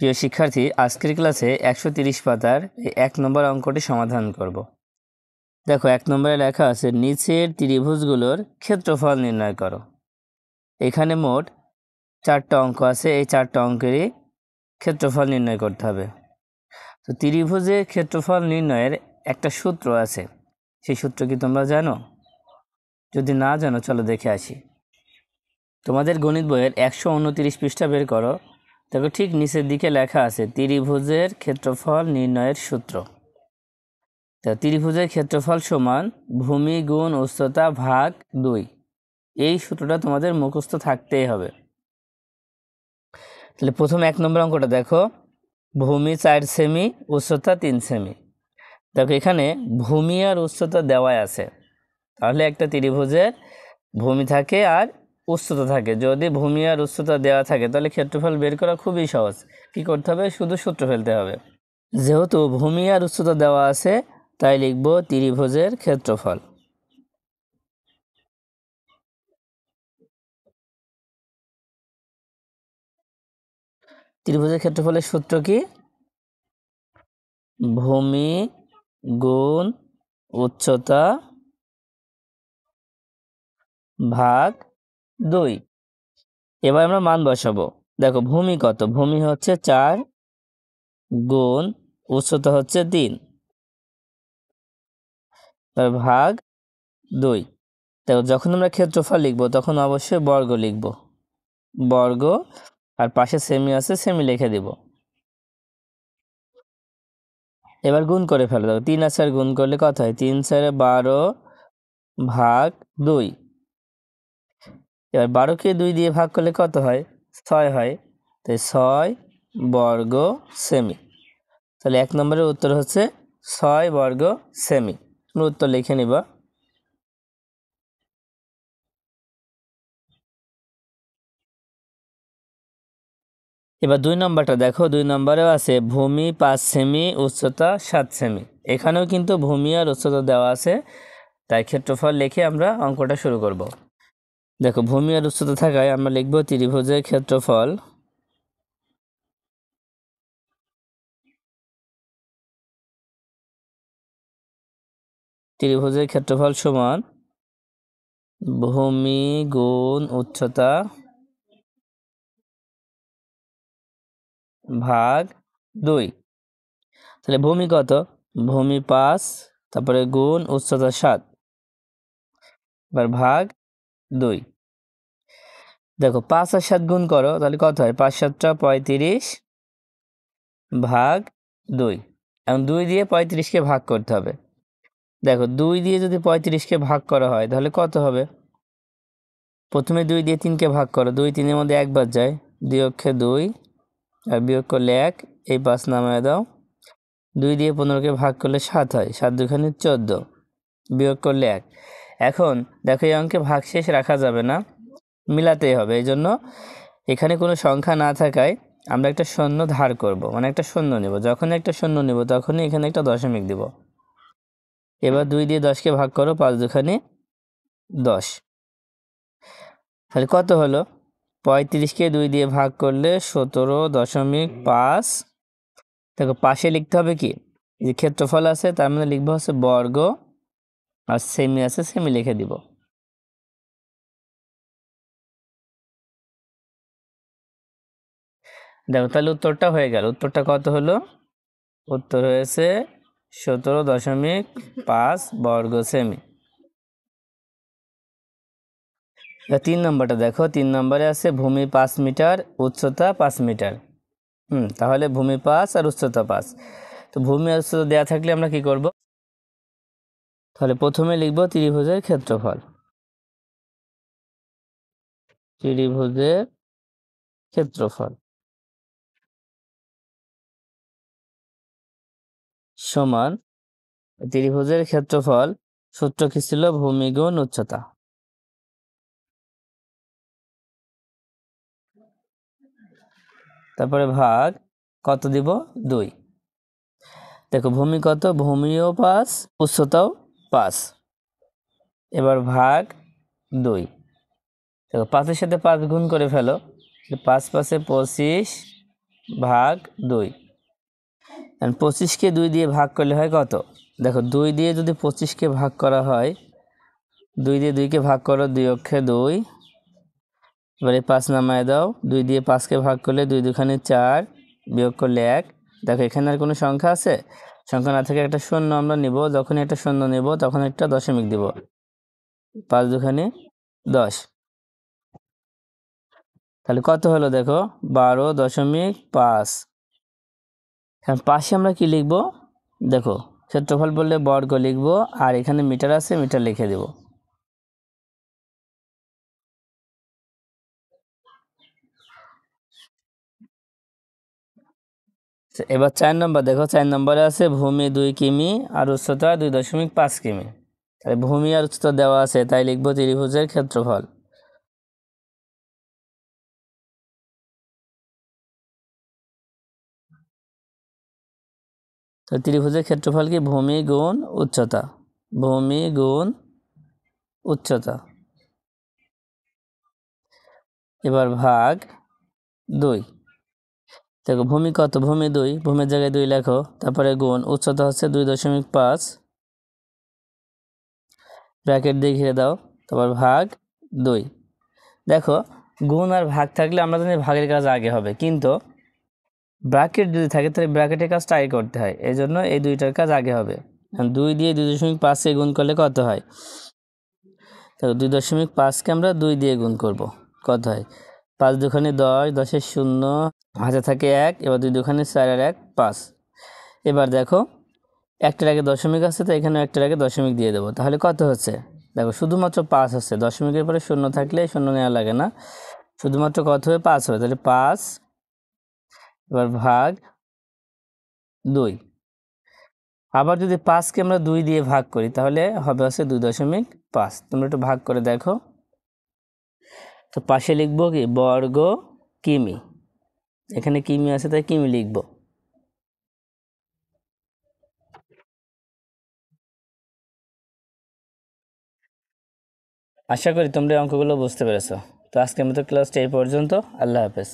প্রিয় শিক্ষার্থী, আজকের ক্লাসে 130 পাতার এই 1 নম্বর অঙ্কটি সমাধান করব। দেখো 1 নম্বরে লেখা আছে নিচের ত্রিভুজগুলোর ক্ষেত্রফল নির্ণয় করো। এখানে মোট 4টা অঙ্ক আছে, এই 4টা অঙ্কেরই ক্ষেত্রফল নির্ণয় করতে হবে। তো ত্রিভুজের ক্ষেত্রফল নির্ণয়ের একটা সূত্র আছে, সেই সূত্র কি তোমরা জানো? যদি না জানো চলো দেখে আসি। তোমাদের গণিত বইয়ের 129 পৃষ্ঠা বের করো। দেখো ঠিক নিচের দিকে লেখা আছে ত্রিভুজের ক্ষেত্রফল নির্ণয়ের সূত্র। তা ত্রিভুজের ক্ষেত্রফল সমান ভূমি গুণ উচ্চতা ভাগ 2। এই সূত্রটা তোমাদের মুখস্থ থাকতেই হবে। তাহলে প্রথম 1 নম্বর অঙ্কটা দেখো, ভূমি 4 সেমি উচ্চতা 3 সেমি। দেখো এখানে ভূমি আর উচ্চতা দেওয়াই আছে, তাহলে একটা ত্রিভুজের ভূমি থাকে আর উচ্চতা থাকে। যদি ভূমি আর উচ্চতা দেওয়া থাকে তাহলে ক্ষেত্রফল বের করা খুবই সহজ। কি করতে হবে? শুধু সূত্র ফেলতে হবে। যেহেতু ভূমি আর উচ্চতা দেওয়া আছে তাই লিখব ত্রিভুজের ক্ষেত্রফল। ত্রিভুজের ক্ষেত্রফলের সূত্র কি? ভূমি গুণ উচ্চতা ভাগ 2। এবার আমরা মান বসাবো। দেখো ভূমি কত? ভূমি হচ্ছে 4 গুণ উচ্চতা হচ্ছে 3 ভাগ 2। দেখো যখন আমরা ক্ষেত্রফল লিখব তখন অবশ্যই বর্গ লিখব, বর্গ, আর পাশে সেমি আছে সেমি লিখে দিব। এবার গুণ করে ফেলো। দেখো 3 আর 4 গুণ করলে কত হয়? 3 4 12 ভাগ 2। এবার 12কে 2 দিয়ে ভাগ করলে কত হয়? 6 হয়। তাই 6 বর্গ সেমি। তাহলে 1 নম্বরের উত্তর হচ্ছে 6 বর্গ সেমি। তুমি উত্তর লিখে নিবা। এবার 2 নম্বরটা দেখো, 2 নম্বরেও আছে ভূমি 5 সেমি উচ্চতা 7 সেমি। এখানেও কিন্তু ভূমি আর উচ্চতা দেওয়া আছে, তাই ক্ষেত্রফল লিখে আমরা অঙ্কটা শুরু করব। দেখো ভূমি আর উচ্চতা থাকায় আমরা লিখব ত্রিভুজের ক্ষেত্রফল সমান ভূমি গুণ উচ্চতা ভাগ 2। তাহলে ভূমি কত? ভূমি 5, তারপরে গুণ উচ্চতা 7, এবার ভাগ 2। দেখো 5 আর 7 গুণ করো, তাহলে কত হয়? 5 7 35 ভাগ 2। এখন 2 দিয়ে 35কে ভাগ করতে হবে। দেখো 2 দিয়ে যদি 35কে ভাগ করা হয় তাহলে কত হবে? প্রথমে 2 দিয়ে 3কে ভাগ করো, 2 3-এর মধ্যে 1 বাদ যায়, 2 অক্ষে 2 আর বিয়োগ করলে 1, এই 5 নামায় দাও। 2 দিয়ে 15কে ভাগ করলে 7 হয়, 7 2 14, বিয়োগ করলে 1। এখন দেখো এই অঙ্কে ভাগশেষ রাখা যাবে না, মিলাতেই হবে। এই জন্য এখানে কোনো সংখ্যা না থাকায় আমরা একটা শূন্য ধার করব, মানে একটা শূন্য নেব। যখন একটা শূন্য নেব তখনই এখানে একটা দশমিক দিব। এবার 2 দিয়ে 10কে ভাগ করো, 5 2 10। তাহলে কত হলো? 35কে 2 দিয়ে ভাগ করলে 17.5। দেখো পাশে লিখতে হবে কি? যে ক্ষেত্রফল আছে তার মানে লিখবো হচ্ছে বর্গ, আর সেমি আছে সেমি লিখে দিব। দেখো তাহলে উত্তরটা হয়ে গেল। উত্তরটা কত হলো? উত্তর হয়েছে 17.5 বর্গ সেমি। 3 নম্বরটা দেখো, 3 নম্বরে আছে ভূমি 5 মিটার উচ্চতা 5 মিটার। তাহলে ভূমি 5 আর উচ্চতা 5। তো ভূমি আর উচ্চতা দেওয়া থাকলে আমরা কি করব? তাহলে প্রথমে লিখব ত্রিভুজের ক্ষেত্রফল। ত্রিভুজের ক্ষেত্রফল সমান ত্রিভুজের ক্ষেত্রফল সূত্র কি ছিল? ভূমি গুণ উচ্চতা। তারপরে ভাগ কত দিব? 2। দেখো ভূমি কত? ভূমিও 5 উচ্চতাও 5, এবার ভাগ 2। দেখো 5-এর সাথে 5 গুণ করে ফেলো, 5 5-এ 25 ভাগ 2। 25কে 2 দিয়ে ভাগ করলে হয় কত? দেখো 2 দিয়ে যদি 25কে ভাগ করা হয়, 2 দিয়ে 2কে ভাগ করো, 2 অক্ষে 2, এবারে 5 নামায় দাও, 2 দিয়ে 5কে ভাগ করলে 2 দুখানে 4, বিয়োগ করলে 1। দেখো এখানে আর কোনো সংখ্যা আছে? সংখ্যা না থেকে একটা শূন্য আমরা নিব, যখন একটা শূন্য নেব তখন একটা দশমিক দিব, 5 দুখানে 10। তাহলে কত হলো দেখো? 12.5। এখন পাশে আমরা কি লিখব? দেখো ক্ষেত্রফল বললে বর্গ লিখব, আর এখানে মিটার আছে, মিটার লিখে দেব। এবার 4 নম্বর দেখো, 4 নম্বরে আছে ভূমি 2 কিমি আর উচ্চতা 2.5 কিমি। তাহলে ভূমি আর উচ্চতা দেওয়া আছে, তাই লিখব ত্রিভুজের ক্ষেত্রফল। তো ত্রিভুজের ক্ষেত্রফল কি? ভূমি গুণ উচ্চতা, ভূমি গুণ উচ্চতা। এবার ভাগ 2। দেখো ভূমি কত? ভূমি 2, ভূমির জায়গায় 2 লেখো, তারপরে গুণ উচ্চতা হচ্ছে 2.5, ব্র্যাকেট দিয়ে ঘিরে দাও, তারপর ভাগ 2। দেখো গুণ আর ভাগ থাকলে আমরা জানি ভাগের কাজ আগে হবে, কিন্তু ব্র্যাকেট যদি থাকে তাহলে ব্র্যাকেটের কাজটা আগে করতে হয়, এই জন্য এই দুইটার কাজ আগে হবে। 2 দিয়ে 2.5কে গুণ করলে কত হয়? তো 2.5কে আমরা 2 দিয়ে গুণ করব, কত হয়? 5 দুখানে 10, 10-এর 0, হাতে থাকে 1, এবার 2 দুখানে 4 আর 1 5। এবার দেখো একটার আগে দশমিক আছে, তো এখানে একটার আগে দশমিক দিয়ে দেবো, তাহলে কত হচ্ছে? দেখো শুধুমাত্র 5 হচ্ছে, দশমিকের পরে শূন্য থাকলে শূন্য নেওয়া লাগে না, শুধুমাত্র কত হবে? 5 হবে। তাহলে 5, এবার ভাগ 2। আবার যদি 5কে আমরা 2 দিয়ে ভাগ করি তাহলে হবে হচ্ছে 2.5। তোমরা একটু ভাগ করে দেখো। তো পাশে লিখবো কি? বর্গ কিমি, এখানে কিমি আছে তাই কিমি লিখবো। আশা করি তোমরা অঙ্কগুলো বুঝতে পেরেছো। তো আজকের মতো ক্লাসটা এই পর্যন্ত। আল্লাহ হাফেজ।